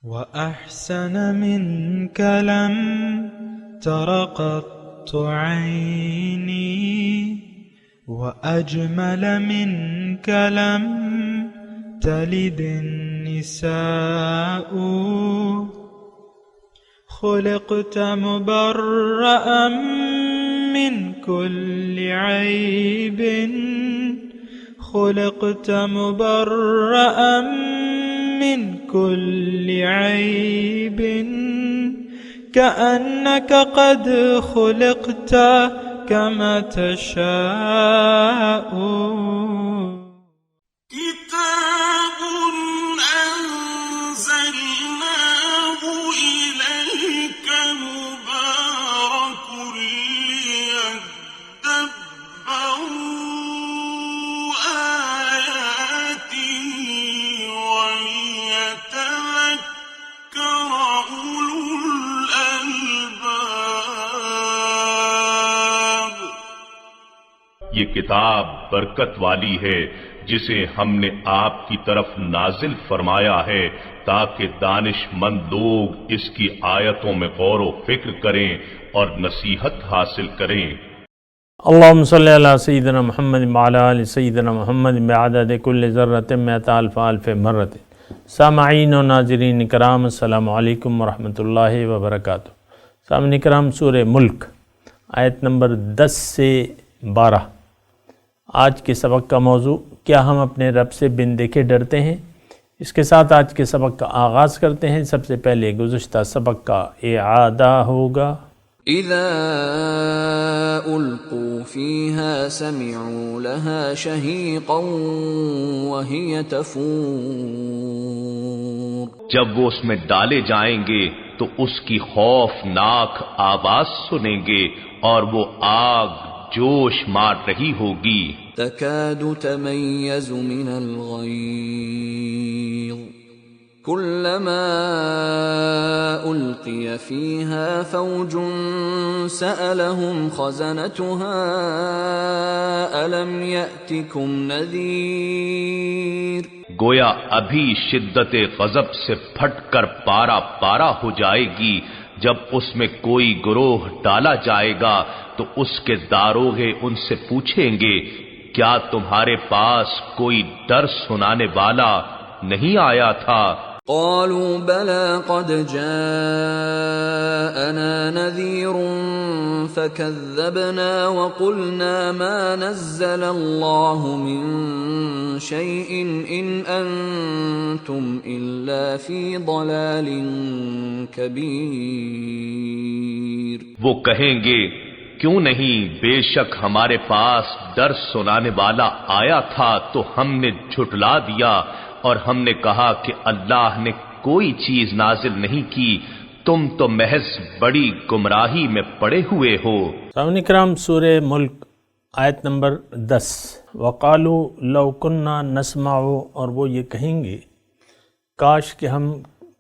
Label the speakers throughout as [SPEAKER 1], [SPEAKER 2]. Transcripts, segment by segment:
[SPEAKER 1] وأحسن منك لم تر قط عيني وأجمل منك لم تلد النساء خلقت مبرأ من كل عيب خلقت مبرأ من كل عيب كأنك قد خلقت كما تشاء
[SPEAKER 2] كتاب أنزلناه إليك مبارك ليدبروا آياته وليتذكر أولو الألباب.
[SPEAKER 3] یہ کتاب برکت والی ہے جسے ہم نے آپ کی طرف نازل فرمایا ہے تاکہ دانش مند لوگ اس کی آیتوں میں غور و فکر کریں اور نصیحت حاصل کریں.
[SPEAKER 4] اللہم صلی علی سیدنا محمد وعلی آل سیدنا محمد بعدد کل ذرۃ مئۃ الف الف مرۃ. سامعین و ناظرین کرام، السلام علیکم ورحمۃ اللہ وبرکاتہ. سامعین کرام، سورہ ملک آیت نمبر 10 سے 12. آج کے سبق کا موضوع، کیا ہم اپنے رب سے بن دیکھے ڈرتے ہیں؟ اس کے ساتھ آج کے سبق کا آغاز کرتے ہیں. سب سے پہلے گزشتہ سبق کا اعادہ ہوگا.
[SPEAKER 5] اذا القوا فيها سمعوا لها شهيقا وهي تفور.
[SPEAKER 3] جب وہ اس میں ڈالے جائیں گے تو اس کی خوفناک آواز سنیں گے اور وہ آگ جوش مار رہی ہوگی.
[SPEAKER 5] تكاد تميز من الغيظ كلما ألقي فيها فوج سألهم خزنتها ألم يأتكم نذير.
[SPEAKER 3] گویا ابھی شدت غضب سے پھٹ کر پارا پارا ہو جائے گی. جب اس میں کوئی گروہ ڈالا جائے گا تو اس کے داروغے ان سے پوچھیں گے، کیا تمہارے پاس کوئی ڈر سنانے والا نہیں آیا تھا؟
[SPEAKER 5] قالوا بلى قد جاءنا نذير فكذبنا وقلنا ما نزل الله من شيء إن أنتم إلا في ضلال كبير.
[SPEAKER 3] وہ کہیں گے، کیوں نہیں، بے شک ہمارے پاس ڈر سنانے والا آیا تھا تو ہم نے جھٹلا دیا اور ہم نے کہا کہ اللہ نے کوئی چیز نازل نہیں کی، تم تو محض بڑی گمراہی میں پڑے ہوئے ہو.
[SPEAKER 4] سامعین کرام، سورہ ملک آیت نمبر 10. وقالوا لو كنا نسمع، اور وہ یہ کہیں گے کاش کہ ہم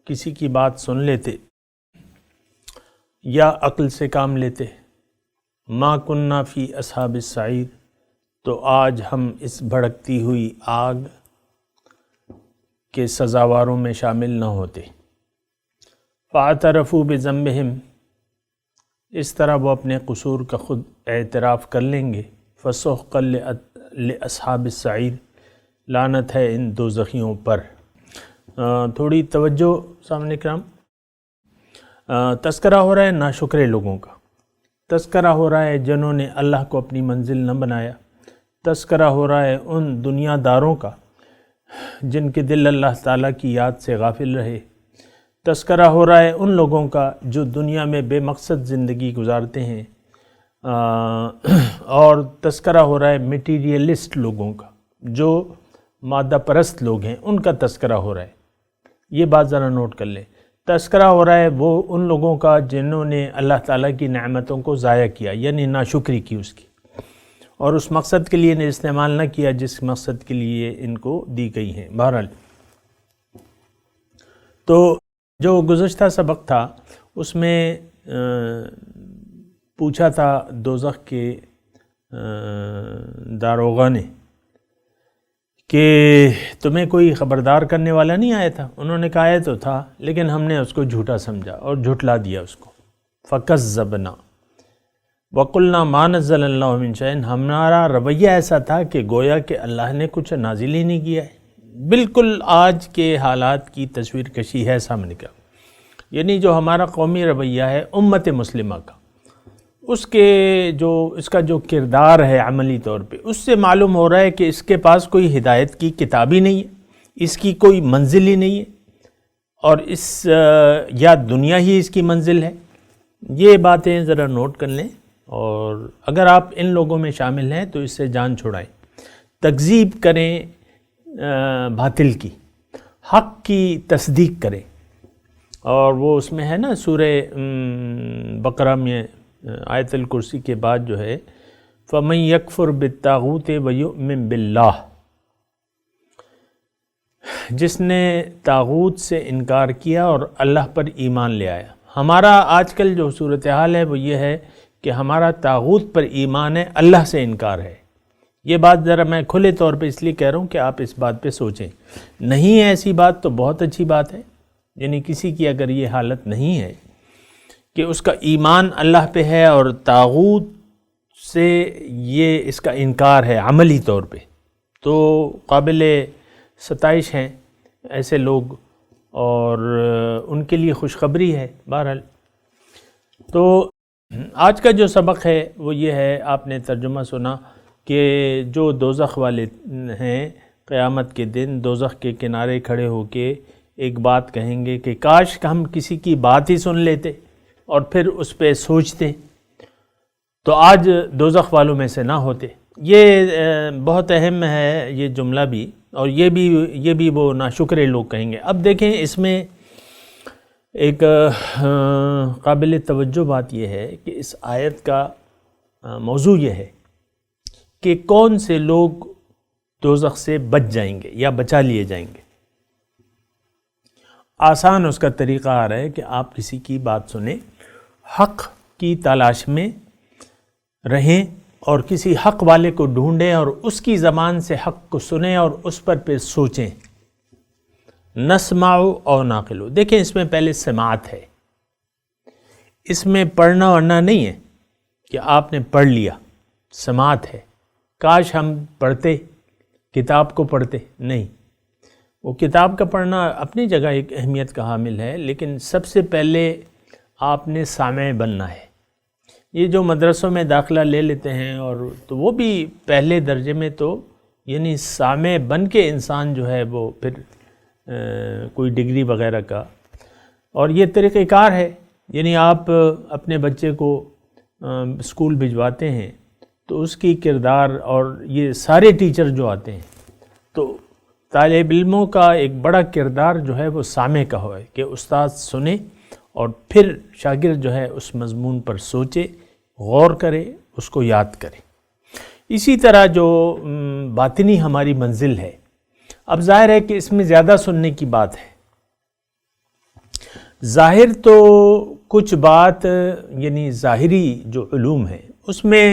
[SPEAKER 4] کسی کی بات سن لیتے یا عقل سے کام لیتے. ما كنا فی اصحاب السعیر، تو آج ہم اس بھڑکتی ہوئی آگ کے سزاواروں میں شامل نہ ہوتے. فاعترفوا بذنبہم، اس طرح وہ اپنے قصور کا خود اعتراف کر لیں گے. فسحقا لاصحاب السعیر، لعنت ہے ان دوزخیوں پر. تھوڑی توجہ سامنے کرام، تذکرہ ہو رہا ہے ناشکرے لوگوں کا، تذکرہ ہو رہا ہے جنہوں نے اللہ کو اپنی منزل نہ بنایا، تذکرہ ہو رہا ہے ان دنیا داروں کا جن کے دل اللہ تعالیٰ کی یاد سے غافل رہے، تذکرہ ہو رہا ہے ان لوگوں کا جو دنیا میں بے مقصد زندگی گزارتے ہیں، اور تذکرہ ہو رہا ہے میٹیریلسٹ لوگوں کا جو مادہ پرست لوگ ہیں، ان کا تذکرہ ہو رہا ہے. یہ بات ذرا نوٹ کر لیں. تذکرہ ہو رہا ہے وہ ان لوگوں کا جنہوں نے اللہ تعالیٰ کی نعمتوں کو ضائع کیا، یعنی ناشکری کی اس کی، اور اس مقصد کے لیے نے استعمال نہ کیا جس مقصد کے لیے ان کو دی گئی ہیں. بہرحال تو جو گزشتہ سبق تھا اس میں پوچھا تھا دوزخ کے داروغہ نے کہ تمہیں کوئی خبردار کرنے والا نہیں آیا تھا؟ انہوں نے کہا آیا تو تھا لیکن ہم نے اس کو جھوٹا سمجھا اور جھٹلا دیا اس کو. فَكَذَّبْنَا وَقُلْنَا مَا نَزَّلَ اللَّهُ مِن شَيْءٍ. ہمارا رویہ ایسا تھا کہ گویا کہ اللہ نے کچھ نازل ہی نہیں کیا ہے. بالکل آج کے حالات کی تصویر کشی ہے سامنے کا. یعنی جو ہمارا قومی رویہ ہے امت مسلمہ کا، اس کا جو کردار ہے عملی طور پہ، اس سے معلوم ہو رہا ہے کہ اس کے پاس کوئی ہدایت کی کتاب ہی نہیں ہے، اس کی کوئی منزل ہی نہیں ہے، اور یا دنیا ہی اس کی منزل ہے. یہ باتیں ذرا نوٹ کر لیں، اور اگر آپ ان لوگوں میں شامل ہیں تو اس سے جان چھڑائیں. تکذیب کریں باطل کی، حق کی تصدیق کریں. اور وہ اس میں ہے نا سورہ بقرہ میں آیت الکرسی کے بعد جو ہے فَمَن يَكْفُرْ بِالطَّاغُوتِ وَيُؤْمِن بِاللَّهِ، جس نے طاغوت سے انکار کیا اور اللہ پر ایمان لے آیا. ہمارا آج کل جو صورتحال ہے وہ یہ ہے کہ ہمارا طاغوت پر ایمان ہے، اللہ سے انکار ہے. یہ بات ذرا میں کھلے طور پہ اس لیے کہہ رہا ہوں کہ آپ اس بات پہ سوچیں. نہیں ہے ایسی بات تو بہت اچھی بات ہے. یعنی کسی کی اگر یہ حالت نہیں ہے کہ اس کا ایمان اللہ پہ ہے اور طاغوت سے یہ اس کا انکار ہے عملی طور پہ، تو قابل ستائش ہیں ایسے لوگ، اور ان کے لیے خوشخبری ہے. بہرحال تو آج کا جو سبق ہے وہ یہ ہے، آپ نے ترجمہ سنا کہ جو دوزخ والے ہیں قیامت کے دن دوزخ کے کنارے کھڑے ہو کے ایک بات کہیں گے کہ کاش ہم کسی کی بات ہی سن لیتے اور پھر اس پہ سوچتے تو آج دوزخ والوں میں سے نہ ہوتے. یہ بہت اہم ہے یہ جملہ بھی، اور یہ بھی وہ ناشکرے لوگ کہیں گے. اب دیکھیں اس میں ایک قابل توجہ بات یہ ہے کہ اس آیت کا موضوع یہ ہے کہ کون سے لوگ دوزخ سے بچ جائیں گے یا بچا لیے جائیں گے. آسان اس کا طریقہ آ رہا ہے کہ آپ کسی کی بات سنیں، حق کی تلاش میں رہیں اور کسی حق والے کو ڈھونڈیں اور اس کی زبان سے حق کو سنیں اور اس پر پھر سوچیں. نسمع او ناقلو. دیکھیں اس میں پہلے سماعت ہے، اس میں پڑھنا ورنا نہیں ہے کہ آپ نے پڑھ لیا. سماعت ہے. کاش ہم پڑھتے، کتاب کو پڑھتے. نہیں، وہ کتاب کا پڑھنا اپنی جگہ ایک اہمیت کا حامل ہے، لیکن سب سے پہلے آپ نے سامع بننا ہے. یہ جو مدرسوں میں داخلہ لے لیتے ہیں اور تو وہ بھی پہلے درجے میں تو یعنی سامع بن کے انسان جو ہے وہ پھر کوئی ڈگری وغیرہ کا، اور یہ طریقہ کار ہے. یعنی آپ اپنے بچے کو اسکول بھجواتے ہیں تو اس کی کردار، اور یہ سارے ٹیچر جو آتے ہیں تو طالب علموں کا ایک بڑا کردار جو ہے وہ سامع کا ہے کہ استاد سنے اور پھر شاگرد جو ہے اس مضمون پر سوچے، غور کرے، اس کو یاد کرے. اسی طرح جو باطنی ہماری منزل ہے، اب ظاہر ہے کہ اس میں زیادہ سننے کی بات ہے. ظاہر تو کچھ بات یعنی ظاہری جو علوم ہیں اس میں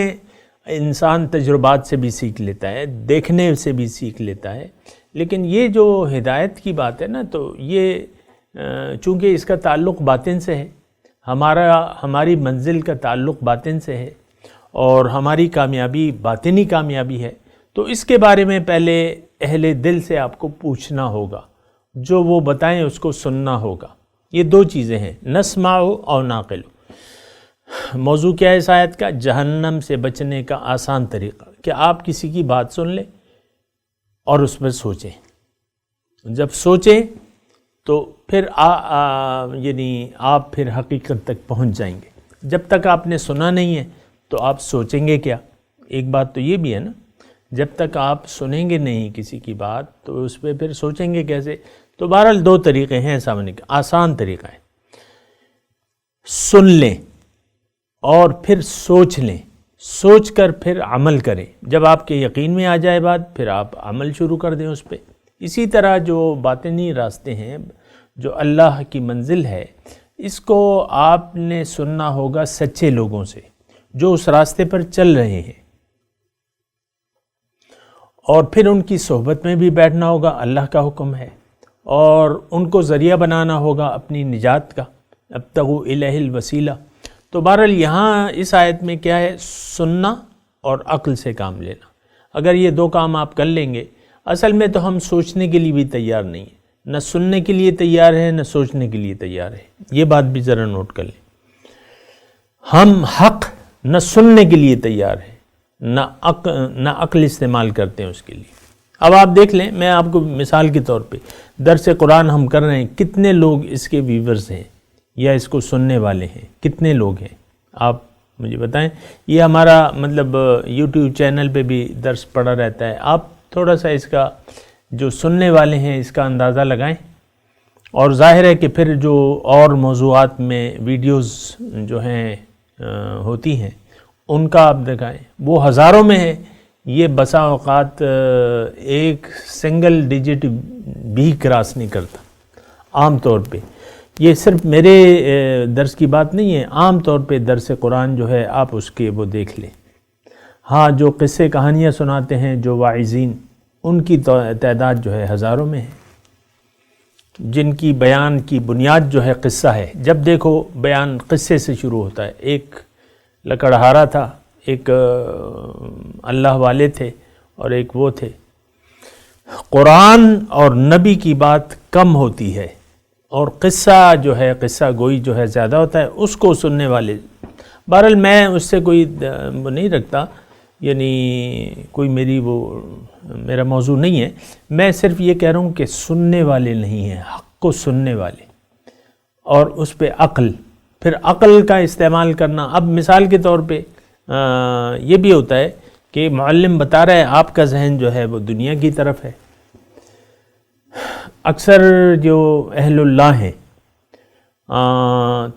[SPEAKER 4] انسان تجربات سے بھی سیکھ لیتا ہے، دیکھنے سے بھی سیکھ لیتا ہے. لیکن یہ جو ہدایت کی بات ہے نا، تو یہ چونکہ اس کا تعلق باطن سے ہے، ہماری منزل کا تعلق باطن سے ہے، اور ہماری کامیابی باطنی کامیابی ہے، تو اس کے بارے میں پہلے اہل دل سے آپ کو پوچھنا ہوگا. جو وہ بتائیں اس کو سننا ہوگا. یہ دو چیزیں ہیں، نسمع اور ناقل. موضوع کیا ہے اس آیت کا؟ جہنم سے بچنے کا آسان طریقہ، کہ آپ کسی کی بات سن لیں اور اس پر سوچیں. جب سوچیں تو پھر یعنی آپ پھر حقیقت تک پہنچ جائیں گے. جب تک آپ نے سنا نہیں ہے تو آپ سوچیں گے کیا؟ ایک بات تو یہ بھی ہے نا، جب تک آپ سنیں گے نہیں کسی کی بات تو اس پہ پھر سوچیں گے کیسے؟ تو بہرحال دو طریقے ہیں سامنے کے. آسان طریقہ ہے سن لیں اور پھر سوچ لیں، سوچ کر پھر عمل کریں. جب آپ کے یقین میں آ جائے بات پھر آپ عمل شروع کر دیں اس پہ. اسی طرح جو باطنی راستے ہیں، جو اللہ کی منزل ہے، اس کو آپ نے سننا ہوگا سچے لوگوں سے جو اس راستے پر چل رہے ہیں. اور پھر ان کی صحبت میں بھی بیٹھنا ہوگا، اللہ کا حکم ہے، اور ان کو ذریعہ بنانا ہوگا اپنی نجات کا، ابتغوا الیہ الوسیلہ۔ تو بہرحال یہاں اس آیت میں کیا ہے؟ سننا اور عقل سے کام لینا۔ اگر یہ دو کام آپ کر لیں گے، اصل میں تو ہم سوچنے کے لیے بھی تیار نہیں ہیں، نہ سننے کے لیے تیار ہیں نہ سوچنے کے لیے تیار ہیں، یہ بات بھی ذرا نوٹ کر لیں۔ ہم حق نہ سننے کے لیے تیار ہیں، نہ عقل استعمال کرتے ہیں اس کے لیے۔ اب آپ دیکھ لیں، میں آپ کو مثال کے طور پہ درس قرآن ہم کر رہے ہیں، کتنے لوگ اس کے ویورز ہیں یا اس کو سننے والے ہیں؟ کتنے لوگ ہیں؟ آپ مجھے بتائیں۔ یہ ہمارا مطلب یوٹیوب چینل پہ بھی درس پڑا رہتا ہے، آپ تھوڑا سا اس کا جو سننے والے ہیں اس کا اندازہ لگائیں، اور ظاہر ہے کہ پھر جو اور موضوعات میں ویڈیوز جو ہیں ہوتی ہیں ان کا آپ دکھائیں، وہ ہزاروں میں ہے، یہ بسا اوقات ایک سنگل ڈیجٹ بھی کراس نہیں کرتا عام طور پہ۔ یہ صرف میرے درس کی بات نہیں ہے، عام طور پہ درس قرآن جو ہے آپ اس کے وہ دیکھ لیں۔ ہاں، جو قصے کہانیاں سناتے ہیں جو واعظین، ان کی تعداد جو ہے ہزاروں میں ہے، جن کی بیان کی بنیاد جو ہے قصہ ہے۔ جب دیکھو بیان قصے سے شروع ہوتا ہے۔ ایک لکڑہارا تھا، ایک اللہ والے تھے، اور ایک وہ تھے۔ قرآن اور نبی کی بات کم ہوتی ہے، اور قصہ جو ہے، قصہ گوئی جو ہے زیادہ ہوتا ہے، اس کو سننے والے۔ بہرحال میں اس سے کوئی وہ نہیں رکھتا، یعنی کوئی میرا موضوع نہیں ہے، میں صرف یہ کہہ رہا ہوں کہ سننے والے نہیں ہیں، حق کو سننے والے، اور اس پہ عقل، پھر عقل کا استعمال کرنا۔ اب مثال کے طور پہ یہ بھی ہوتا ہے کہ معلم بتا رہا ہے، آپ کا ذہن جو ہے وہ دنیا کی طرف ہے۔ اکثر جو اہل اللہ ہیں،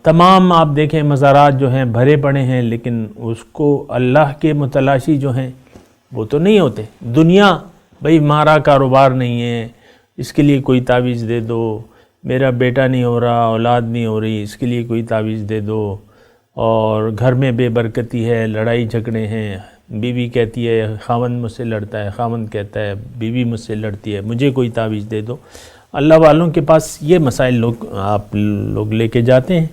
[SPEAKER 4] تمام آپ دیکھیں مزارات جو ہیں بھرے پڑے ہیں، لیکن اس کو اللہ کے متلاشی جو ہیں وہ تو نہیں ہوتے۔ دنیا، بھئی ہمارا کاروبار نہیں ہے، اس کے لیے کوئی تعویذ دے دو، میرا بیٹا نہیں ہو رہا، اولاد نہیں ہو رہی، اس کے لیے کوئی تعویذ دے دو، اور گھر میں بے برکتی ہے، لڑائی جھگڑے ہیں، بیوی کہتی ہے خاوند مجھ سے لڑتا ہے، خاوند کہتا ہے بیوی مجھ سے لڑتی ہے، مجھے کوئی تعویذ دے دو۔ اللہ والوں کے پاس یہ مسائل آپ لوگ لے کے جاتے ہیں،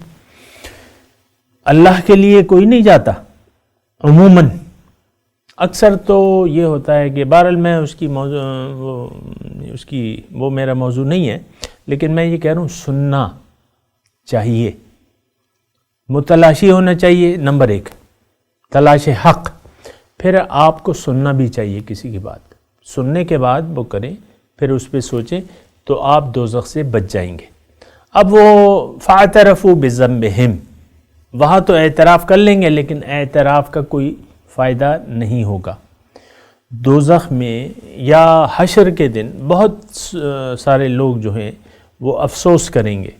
[SPEAKER 4] اللہ کے لیے کوئی نہیں جاتا عموماً۔ اکثر تو یہ ہوتا ہے کہ بہرحال میں وہ میرا موضوع نہیں ہے، لیکن میں یہ کہہ رہا ہوں سننا چاہیے، متلاشی ہونا چاہیے، نمبر ایک تلاش حق، پھر آپ کو سننا بھی چاہیے کسی کی بات، سننے کے بعد وہ کریں، پھر اس پہ سوچیں، تو آپ دوزخ سے بچ جائیں گے۔ اب وہ فاعترفوا بذنبہم، وہاں تو اعتراف کر لیں گے، لیکن اعتراف کا کوئی فائدہ نہیں ہوگا۔ دوزخ میں یا حشر کے دن بہت سارے لوگ جو ہیں وہ افسوس کریں گے،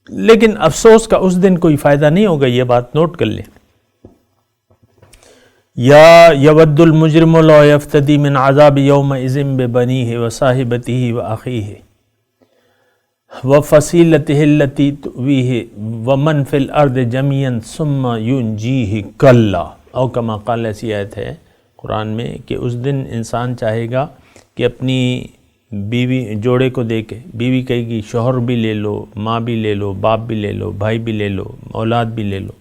[SPEAKER 4] لیکن افسوس کا اس دن کوئی فائدہ نہیں ہوگا، یہ بات نوٹ کر لیں۔ یا یود المجرم لو یفتدی من عذاب یومئذ ببنیہ وصاحبتہ واخیہ وفصیلتہ التی تؤویہ ومن فی الارض جميعا ثم ینجیہ کلا، او کما قال، ایسی آیت ہے قرآن میں کہ اس دن انسان چاہے گا کہ اپنی بیوی جوڑے کو دے کے، بیوی کہے گی شوہر بھی لے لو، ماں بھی لے لو، باپ بھی لے لو، بھائی بھی لے لو، اولاد بھی لے لو،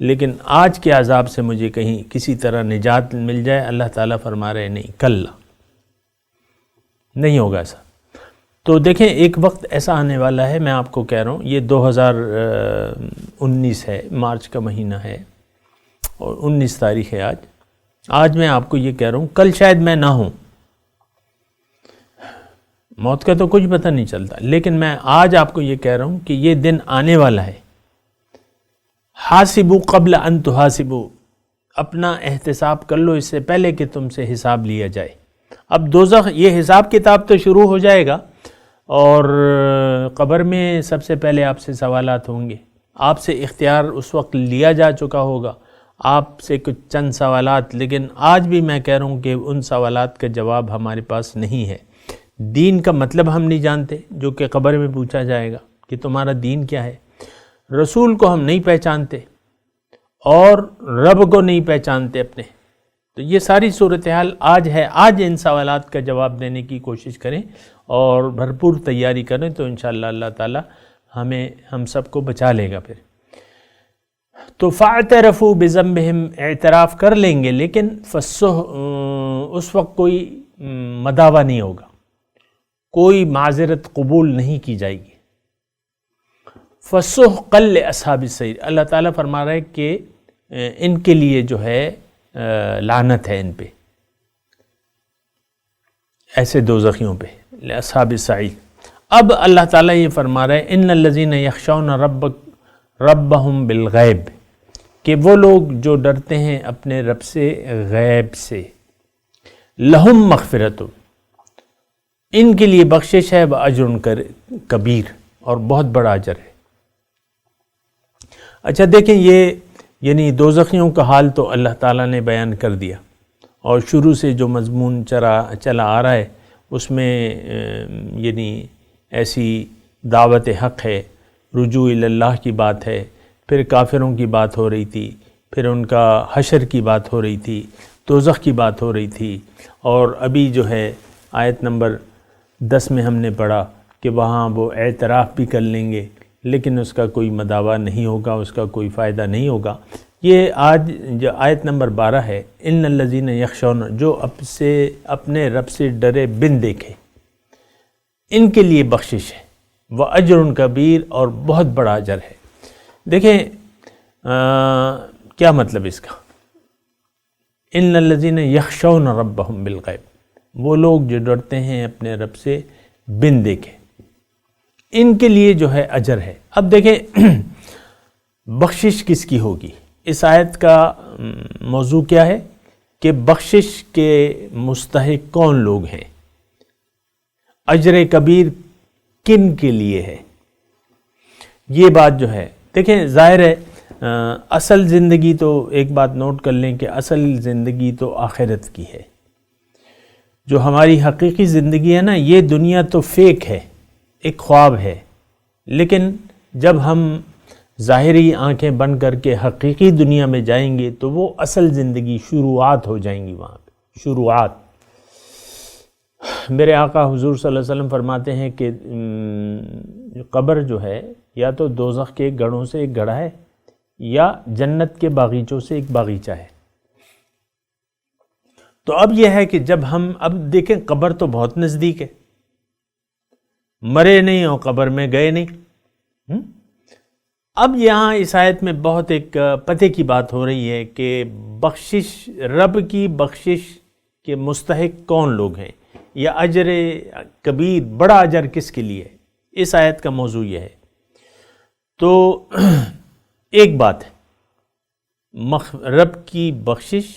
[SPEAKER 4] لیکن آج کے عذاب سے مجھے کہیں کسی طرح نجات مل جائے۔ اللہ تعالیٰ فرما رہے نہیں، کلا، نہیں ہوگا ایسا۔ تو دیکھیں ایک وقت ایسا آنے والا ہے، میں آپ کو کہہ رہا ہوں، یہ 2019 ہے، مارچ کا مہینہ ہے اور 19 تاریخ ہے آج میں آپ کو یہ کہہ رہا ہوں، کل شاید میں نہ ہوں، موت کا تو کچھ پتہ نہیں چلتا، لیکن میں آج آپ کو یہ کہہ رہا ہوں کہ یہ دن آنے والا ہے۔ حاسبوا قبل ان تحاسبوا، اپنا احتساب کر لو اس سے پہلے کہ تم سے حساب لیا جائے۔ اب دوزخ، یہ حساب کتاب تو شروع ہو جائے گا، اور قبر میں سب سے پہلے آپ سے سوالات ہوں گے، آپ سے اختیار اس وقت لیا جا چکا ہوگا، آپ سے کچھ چند سوالات، لیکن آج بھی میں کہہ رہا ہوں کہ ان سوالات کا جواب ہمارے پاس نہیں ہے۔ دین کا مطلب ہم نہیں جانتے، جو کہ قبر میں پوچھا جائے گا کہ تمہارا دین کیا ہے۔ رسول کو ہم نہیں پہچانتے، اور رب کو نہیں پہچانتے اپنے، تو یہ ساری صورتحال آج ہے. آج ان سوالات کا جواب دینے کی کوشش کریں اور بھرپور تیاری کریں تو انشاءاللہ اللہ تعالی ہم سب کو بچا لے گا. پھر تو فاعترفوا بذنبہم، اعتراف کر لیں گے، لیکن اس وقت کوئی مداوع نہیں ہوگا، کوئی معذرت قبول نہیں کی جائے گی. فسحقا لاصحاب السعیر، اللہ تعالیٰ فرما رہا ہے کہ ان کے لیے جو ہے لعنت ہے ان پہ، ایسے دوزخیوں پہ، لاصحاب السعیر. اب اللہ تعالیٰ یہ فرما رہا ہے ان الذین یخشون ربہم بالغیب، کہ وہ لوگ جو ڈرتے ہیں اپنے رب سے غیب سے، لہم مغفرت، ان کے لیے بخشش ہے، واجر کبیر، اور بہت بڑا اجر ہے. اچھا دیکھیں، یہ یعنی دوزخیوں کا حال تو اللہ تعالیٰ نے بیان کر دیا، اور شروع سے جو مضمون چلا آ رہا ہے اس میں یعنی ایسی دعوت حق ہے، رجوع اللہ کی بات ہے، پھر کافروں کی بات ہو رہی تھی، پھر ان کا حشر کی بات ہو رہی تھی، دوزخ کی بات ہو رہی تھی، اور ابھی جو ہے آیت نمبر 10 میں ہم نے پڑھا کہ وہاں وہ اعتراف بھی کر لیں گے لیکن اس کا کوئی مداوع نہیں ہوگا، اس کا کوئی فائدہ نہیں ہوگا. یہ آج جو آیت نمبر 12 ہے، ان الذین یخشون، جو اپنے رب سے ڈرے بن دیکھے، ان کے لیے بخشش ہے، واجر کبیر، اور بہت بڑا اجر ہے. دیکھیں کیا مطلب اس کا، ان الذین یخشون ربہم بالغیب، وہ لوگ جو ڈرتے ہیں اپنے رب سے بن دیکھے، ان کے لیے جو ہے اجر ہے. اب دیکھیں بخشش کس کی ہوگی، اس آیت کا موضوع کیا ہے کہ بخشش کے مستحق کون لوگ ہیں، اجر کبیر کن کے لیے ہے، یہ بات جو ہے. دیکھیں ظاہر ہے اصل زندگی تو ایک بات نوٹ کر لیں کہ اصل زندگی تو آخرت کی ہے. جو ہماری حقیقی زندگی ہے نا، یہ دنیا تو فیک ہے، ایک خواب ہے، لیکن جب ہم ظاہری آنکھیں بند کر کے حقیقی دنیا میں جائیں گے تو وہ اصل زندگی، شروعات ہو جائیں گی وہاں پہ، شروعات. میرے آقا حضور صلی اللہ علیہ وسلم فرماتے ہیں کہ قبر جو ہے یا تو دوزخ کے گڑھوں سے ایک گڑھا ہے یا جنت کے باغیچوں سے ایک باغیچہ ہے. تو اب یہ ہے کہ جب ہم اب دیکھیں قبر تو بہت نزدیک ہے، مرے نہیں اور قبر میں گئے نہیں. اب یہاں اس آیت میں بہت ایک پتے کی بات ہو رہی ہے کہ بخشش، رب کی بخشش کے مستحق کون لوگ ہیں، یا اجر کبیر، بڑا اجر کس کے لیے ہے. اس آیت کا موضوع یہ ہے. تو ایک بات ہے رب کی بخشش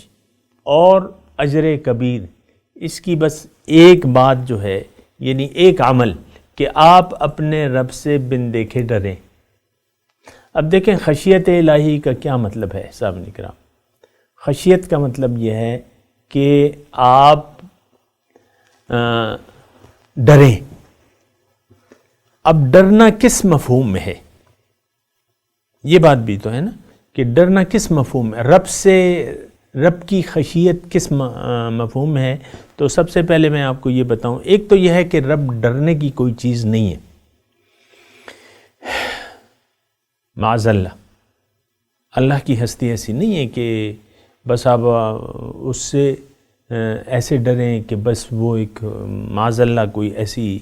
[SPEAKER 4] اور اجر کبیر، اس کی بس ایک بات جو ہے، یعنی ایک عمل کہ آپ اپنے رب سے بن دیکھے ڈریں. اب دیکھیں خشیت الہی کا کیا مطلب ہے سامعین کرام. خشیت کا مطلب یہ ہے کہ آپ ڈریں. اب ڈرنا کس مفہوم میں ہے، یہ بات بھی تو ہے نا کہ ڈرنا کس مفہوم میں، رب سے، رب کی خشیت کس مفہوم میں ہے. تو سب سے پہلے میں آپ کو یہ بتاؤں، ایک تو یہ ہے کہ رب ڈرنے کی کوئی چیز نہیں ہے، معاذ اللہ. اللہ کی ہستی ایسی نہیں ہے کہ بس آپ اس سے ایسے ڈریں کہ بس وہ ایک معاذ اللہ کوئی ایسی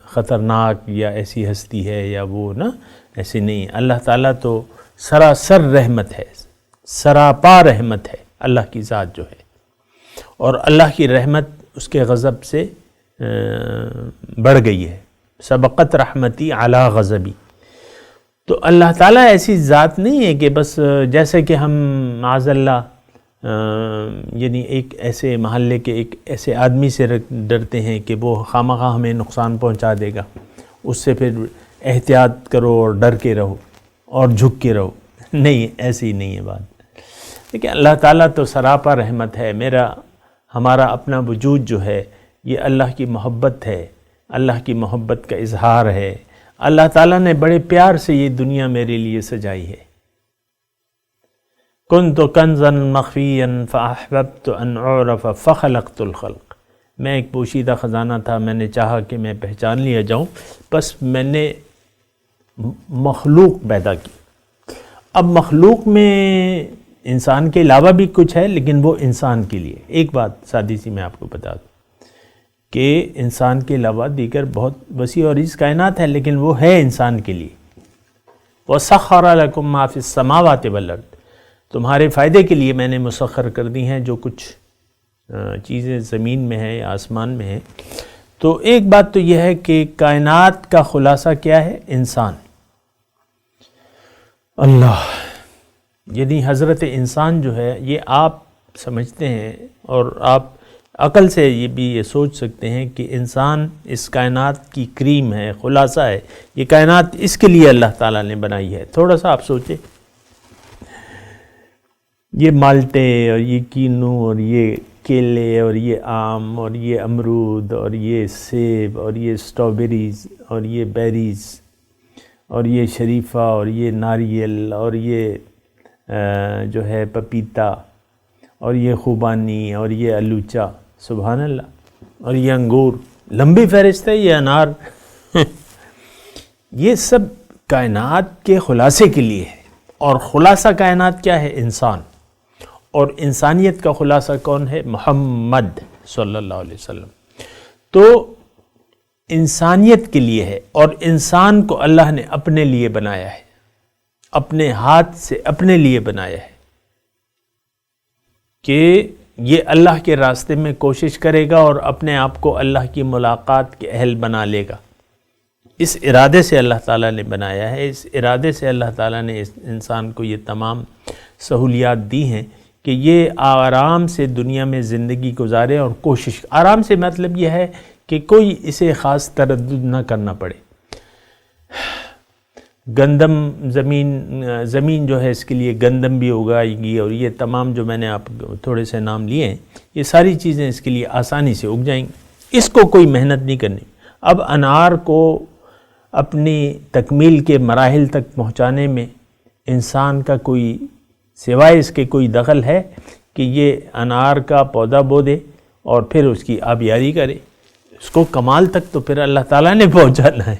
[SPEAKER 4] خطرناک یا ایسی ہستی ہے یا وہ نا، ایسی نہیں. اللہ تعالیٰ تو سراسر رحمت ہے، سراپا رحمت ہے اللہ کی ذات جو ہے، اور اللہ کی رحمت اس کے غضب سے بڑھ گئی ہے. سبقت رحمتی علی غضبی. تو اللہ تعالیٰ ایسی ذات نہیں ہے کہ بس جیسے کہ ہم معاذ اللہ یعنی ایک ایسے محلے کے ایک ایسے آدمی سے ڈرتے ہیں کہ وہ خامخواہ ہمیں نقصان پہنچا دے گا، اس سے پھر احتیاط کرو اور ڈر کے رہو اور جھک کے رہو. نہیں، ایسی نہیں ہے بات. لیکن اللہ تعالیٰ تو سراپا رحمت ہے. ہمارا اپنا وجود جو ہے یہ اللہ کی محبت ہے، اللہ کی محبت کا اظہار ہے. اللہ تعالیٰ نے بڑے پیار سے یہ دنیا میرے لیے سجائی ہے. کنت کنزا مخفیا فاحببت ان اعرف فخلقت الخلق، میں ایک پوشیدہ خزانہ تھا، میں نے چاہا کہ میں پہچان لیا جاؤں، بس میں نے مخلوق پیدا کی۔ اب مخلوق میں انسان کے علاوہ بھی کچھ ہے، لیکن وہ انسان کے لیے۔ ایک بات سادی سی میں آپ کو بتا دوں کہ انسان کے علاوہ دیگر بہت وسیع اور عریض کائنات ہے، لیکن وہ ہے انسان کے لیے۔ وَسَخَّرَ لَكُم مَّا فِي السَّمَاوَاتِ وَالْأَرْضِ، تمہارے فائدے کے لیے میں نے مسخر کر دی ہیں جو کچھ چیزیں زمین میں ہیں یا آسمان میں ہیں۔ تو ایک بات تو یہ ہے کہ کائنات کا خلاصہ کیا ہے؟ انسان، اللہ، یعنی حضرت انسان جو ہے، یہ آپ سمجھتے ہیں اور آپ عقل سے یہ بھی یہ سوچ سکتے ہیں کہ انسان اس کائنات کی کریم ہے، خلاصہ ہے، یہ کائنات اس کے لیے اللہ تعالیٰ نے بنائی ہے۔ تھوڑا سا آپ سوچیں، یہ مالٹے اور یہ کینو اور یہ کیلے اور یہ آم اور یہ امرود اور یہ سیب اور یہ اسٹرابیریز اور یہ بیریز اور یہ شریفہ اور یہ ناریل اور یہ جو ہے پپیتا اور یہ خوبانی اور یہ الوچا، سبحان اللہ، اور یہ انگور، لمبی فہرست ہے، یہ انار یہ سب کائنات کے خلاصے کے لیے ہے۔ اور خلاصہ کائنات کیا ہے؟ انسان۔ اور انسانیت کا خلاصہ کون ہے؟ محمد صلی اللہ علیہ وسلم۔ تو انسانیت کے لیے ہے، اور انسان کو اللہ نے اپنے لیے بنایا ہے، اپنے ہاتھ سے اپنے لیے بنایا ہے کہ یہ اللہ کے راستے میں کوشش کرے گا اور اپنے آپ کو اللہ کی ملاقات کے اہل بنا لے گا۔ اس ارادے سے اللہ تعالیٰ نے بنایا ہے، اس ارادے سے اللہ تعالیٰ نے اس انسان کو یہ تمام سہولیات دی ہیں کہ یہ آرام سے دنیا میں زندگی گزارے، اور کوشش، آرام سے مطلب یہ ہے کہ کوئی اسے خاص تردد نہ کرنا پڑے۔ گندم زمین جو ہے اس کے لیے گندم بھی اگائے گی، اور یہ تمام جو میں نے آپ تھوڑے سے نام لیے ہیں، یہ ساری چیزیں اس کے لیے آسانی سے اگ جائیں گی، اس کو کوئی محنت نہیں کرنی۔ اب انار کو اپنی تکمیل کے مراحل تک پہنچانے میں انسان کا کوئی سوائے اس کے کوئی دخل ہے کہ یہ انار کا پودا بو دے اور پھر اس کی آبیاری کرے؟ اس کو کمال تک تو پھر اللہ تعالیٰ نے پہنچانا ہے۔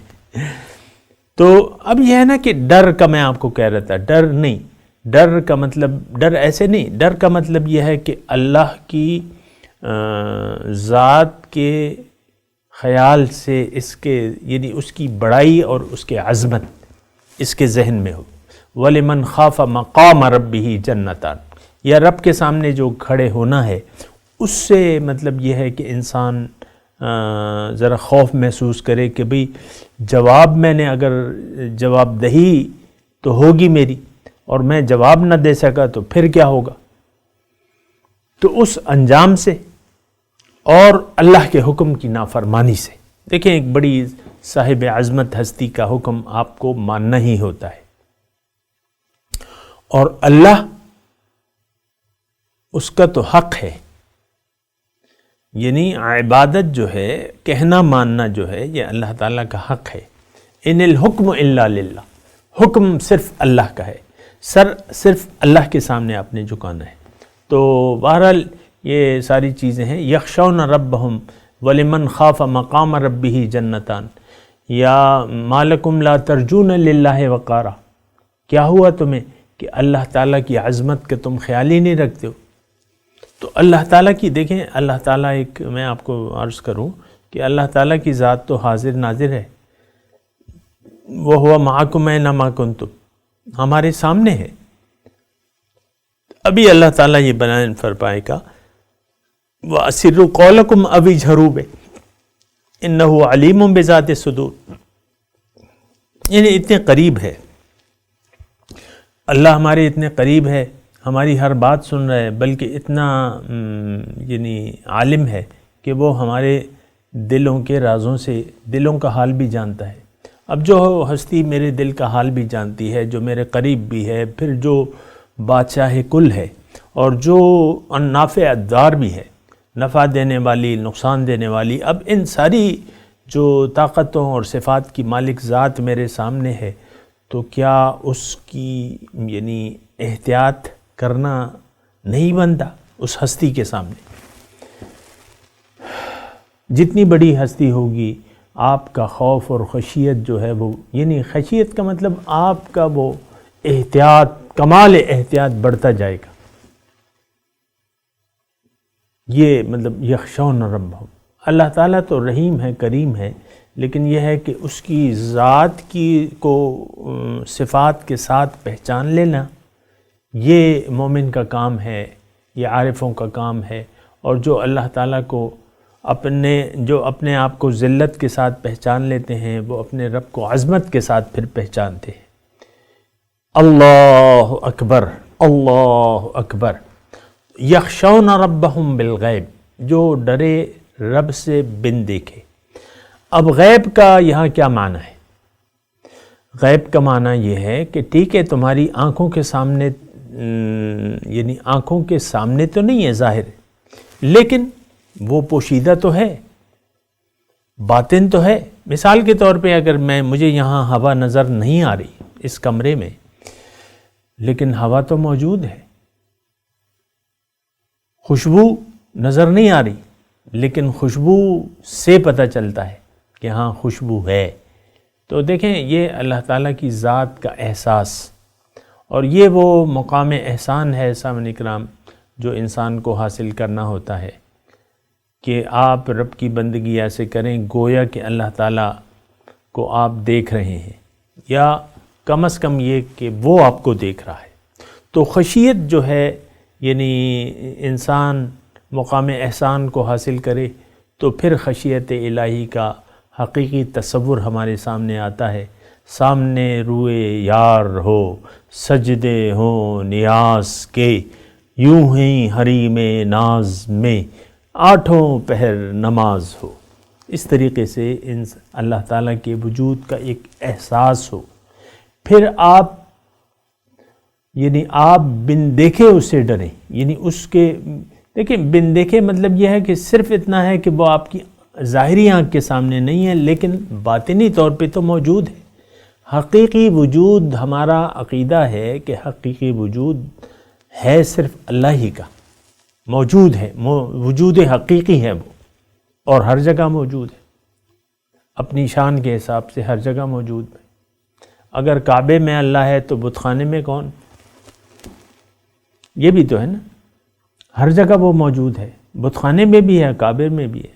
[SPEAKER 4] تو اب یہ ہے نا کہ ڈر کا میں آپ کو کہہ رہا تھا، ڈر نہیں، ڈر کا مطلب، ڈر ایسے نہیں، ڈر کا مطلب یہ ہے کہ اللہ کی ذات کے خیال سے اس کے، یعنی اس کی بڑائی اور اس کے عظمت اس کے ذہن میں ہو۔ وَلِمَنْ خَافَ مَقَامَ رَبِّهِ جَنَّتَانِ، یا رب کے سامنے جو کھڑے ہونا ہے، اس سے مطلب یہ ہے کہ انسان ذرا خوف محسوس کرے کہ بھئی جواب میں نے اگر جواب دہی تو ہوگی میری، اور میں جواب نہ دے سکا تو پھر کیا ہوگا۔ تو اس انجام سے اور اللہ کے حکم کی نافرمانی سے، دیکھیں ایک بڑی صاحب عظمت ہستی کا حکم آپ کو ماننا ہی ہوتا ہے، اور اللہ اس کا تو حق ہے، یعنی عبادت جو ہے، کہنا ماننا جو ہے، یہ اللہ تعالیٰ کا حق ہے۔ ان الحکم الا للہ، حکم صرف اللہ کا ہے، سر صرف اللہ کے سامنے آپ نے جھکانا ہے۔ تو بہرحال یہ ساری چیزیں ہیں۔ یخشون ربہم ولمن خاف مقام ربہ جنتان، یا مالکم لا ترجون للہ وقارا، کیا ہوا تمہیں کہ اللہ تعالیٰ کی عظمت کا تم خیال ہی نہیں رکھتے ہو۔ تو اللہ تعالیٰ کی، دیکھیں اللہ تعالیٰ ایک، میں آپ کو عرض کروں کہ اللہ تعالیٰ کی ذات تو حاضر ناظر ہے، وَهُوَ مَعَكُمْ أَيْنَمَا كُنْتُمْ، ہمارے سامنے ہے۔ ابھی اللہ تعالیٰ یہ بیان فرمائے گا وَأَسِرُّوا قَوْلَكُمْ أَوِ اجْهَرُوا بِهِ إِنَّهُ عَلِيمٌ بِذَاتِ الصُّدُورِ، یعنی اتنے قریب ہے اللہ، ہمارے اتنے قریب ہے، ہماری ہر بات سن رہا ہے، بلکہ اتنا یعنی عالم ہے کہ وہ ہمارے دلوں کے رازوں سے، دلوں کا حال بھی جانتا ہے۔ اب جو ہستی میرے دل کا حال بھی جانتی ہے، جو میرے قریب بھی ہے، پھر جو بادشاہ کل ہے، اور جو نافع الدار بھی ہے، نفع دینے والی، نقصان دینے والی، اب ان ساری جو طاقتوں اور صفات کی مالک ذات میرے سامنے ہے، تو کیا اس کی یعنی احتیاط کرنا نہیں بنتا اس ہستی کے سامنے. جتنی بڑی ہستی ہوگی آپ کا خوف اور خشیت جو ہے وہ، یعنی خشیت کا مطلب آپ کا وہ احتیاط، کمال احتیاط بڑھتا جائے گا. یہ مطلب یخشون ربہم. اللہ تعالیٰ تو رحیم ہے، کریم ہے، لیکن یہ ہے کہ اس کی ذات کی کو صفات کے ساتھ پہچان لینا یہ مومن کا کام ہے، یہ عارفوں کا کام ہے. اور جو اللہ تعالیٰ کو اپنے آپ کو ذلت کے ساتھ پہچان لیتے ہیں وہ اپنے رب کو عظمت کے ساتھ پھر پہچانتے ہیں. اللہ اکبر، اللہ اکبر. یخشون ربہم بالغیب، جو ڈرے رب سے بن دیکھے. اب غیب کا یہاں کیا معنی ہے؟ غیب کا معنی یہ ہے کہ ٹھیک ہے تمہاری آنکھوں کے سامنے، یعنی آنکھوں کے سامنے تو نہیں ہے ظاہر، لیکن وہ پوشیدہ تو ہے، باطن تو ہے. مثال کے طور پہ اگر مجھے یہاں ہوا نظر نہیں آ رہی اس کمرے میں، لیکن ہوا تو موجود ہے. خوشبو نظر نہیں آ رہی، لیکن خوشبو سے پتہ چلتا ہے کہ ہاں خوشبو ہے. تو دیکھیں یہ اللہ تعالیٰ کی ذات کا احساس، اور یہ وہ مقام احسان ہے سامعین کرام جو انسان کو حاصل کرنا ہوتا ہے کہ آپ رب کی بندگی ایسے کریں گویا کہ اللہ تعالیٰ کو آپ دیکھ رہے ہیں، یا کم از کم یہ کہ وہ آپ کو دیکھ رہا ہے. تو خشیت جو ہے، یعنی انسان مقام احسان کو حاصل کرے تو پھر خشیت الہی کا حقیقی تصور ہمارے سامنے آتا ہے. سامنے روئے یار ہو، سجدے ہوں نیاز کے، یوں ہی حریم ناز میں آٹھوں پہر نماز ہو. اس طریقے سے اللہ تعالیٰ کے وجود کا ایک احساس ہو. پھر آپ بن دیکھے اس سے ڈریں. یعنی اس کے دیکھیں بن دیکھے مطلب یہ ہے کہ صرف اتنا ہے کہ وہ آپ کی ظاہری آنکھ کے سامنے نہیں ہے، لیکن باطنی طور پہ تو موجود ہے. حقیقی وجود، ہمارا عقیدہ ہے کہ حقیقی وجود ہے صرف اللہ ہی کا، موجود ہے، وجود حقیقی ہے وہ، اور ہر جگہ موجود ہے، اپنی شان کے حساب سے ہر جگہ موجود ہے. اگر کعبے میں اللہ ہے تو بت خانے میں کون؟ یہ بھی تو ہے نا، ہر جگہ وہ موجود ہے، بت خانے میں بھی ہے، کعبے میں بھی ہے.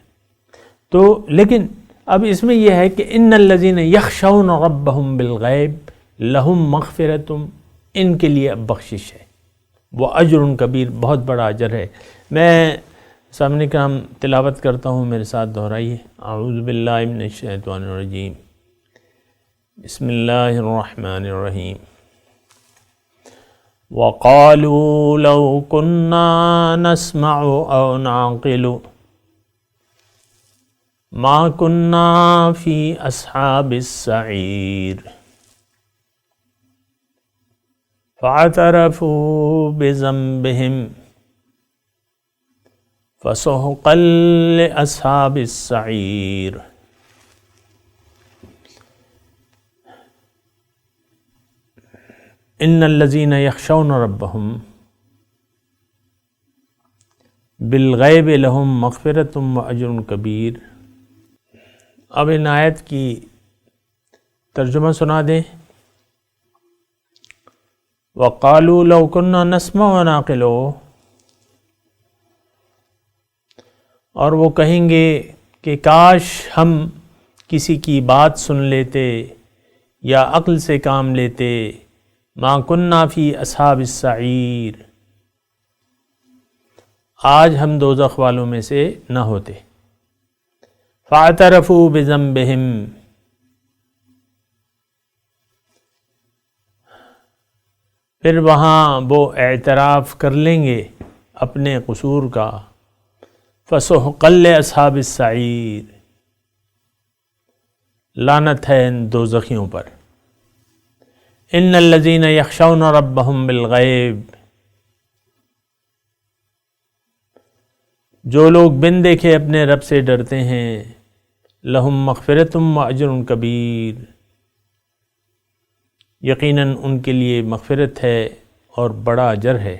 [SPEAKER 4] تو لیکن اب اس میں یہ ہے کہ ان الذین یخشون ربہم بالغیب لہم مغفرۃ، ان کے لیے اب بخشش ہے، وہ اجر کبیر، بہت بڑا اجر ہے. میں سامنے کا تلاوت کرتا ہوں، میرے ساتھ دہرائیے. اعوذ باللہ من الشیطان الرجیم، بسم اللہ الرحمن الرحیم. وقالوا لو كنا نسمع او نعقل ما كنا في اصحاب السعیر فاعترفوا بذنبهم فسحقا لأصحاب السعیر. ان الذین یخشون ربہم بالغیب لہم مغفرۃ واجر کبیر. اب ان آیت کی ترجمہ سنا دیں. وقالوا لو كنا نسمع ونعقل، اور وہ کہیں گے کہ کاش ہم کسی کی بات سن لیتے یا عقل سے کام لیتے. ما كنا فی اصحاب السعیر، آج ہم دوزخ والوں میں سے نہ ہوتے. فاعترفوا بذنبہم، پھر وہاں وہ اعتراف کر لیں گے اپنے قصور کا. فسحقا لاصحاب السعیر، لعنت ہے ان دوزخیوں پر. ان الذین یخشون ربہم بالغیب، جو لوگ بن دیکھے اپنے رب سے ڈرتے ہیں. لہم مغفرۃ واجر کبیر، یقیناً ان کے لیے مغفرت ہے اور بڑا اجر ہے.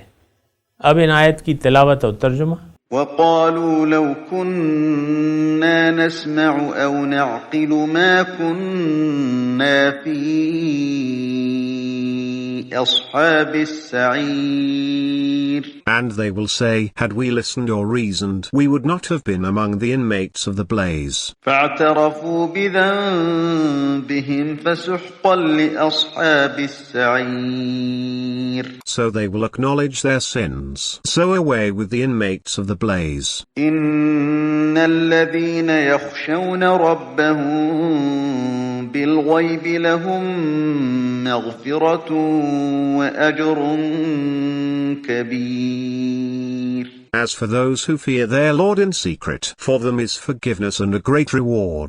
[SPEAKER 4] اب ان آیت کی تلاوت اور ترجمہ۔
[SPEAKER 6] وقالوا لو كنا نسمع أو نعقل ما كنا في أصحاب السعير.
[SPEAKER 7] And they will say, had we listened or reasoned, we would not have been among the inmates of the blaze.
[SPEAKER 6] فاعترفوا بذنبهم فسحقا لأصحاب السعير.
[SPEAKER 7] So they will acknowledge their sins. So away with the inmates of the blaze.
[SPEAKER 6] إن الذين يخشون ربهم بالغيب لهم مغفرة وأجر كبير.
[SPEAKER 7] As for those who fear their Lord in secret, for them is forgiveness and a great reward.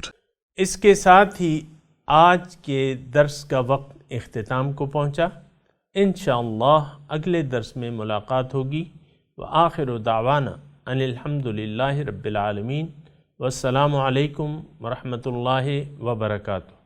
[SPEAKER 4] اس کے ساتھ ہی آج کے درس کا وقت اختتام کو پہنچا۔ انشاءاللہ اگلے درس میں ملاقات ہوگی۔ وآخر دعوانا ان الحمدللہ رب العالمین، والسلام علیکم ورحمۃ اللہ وبرکاتہ۔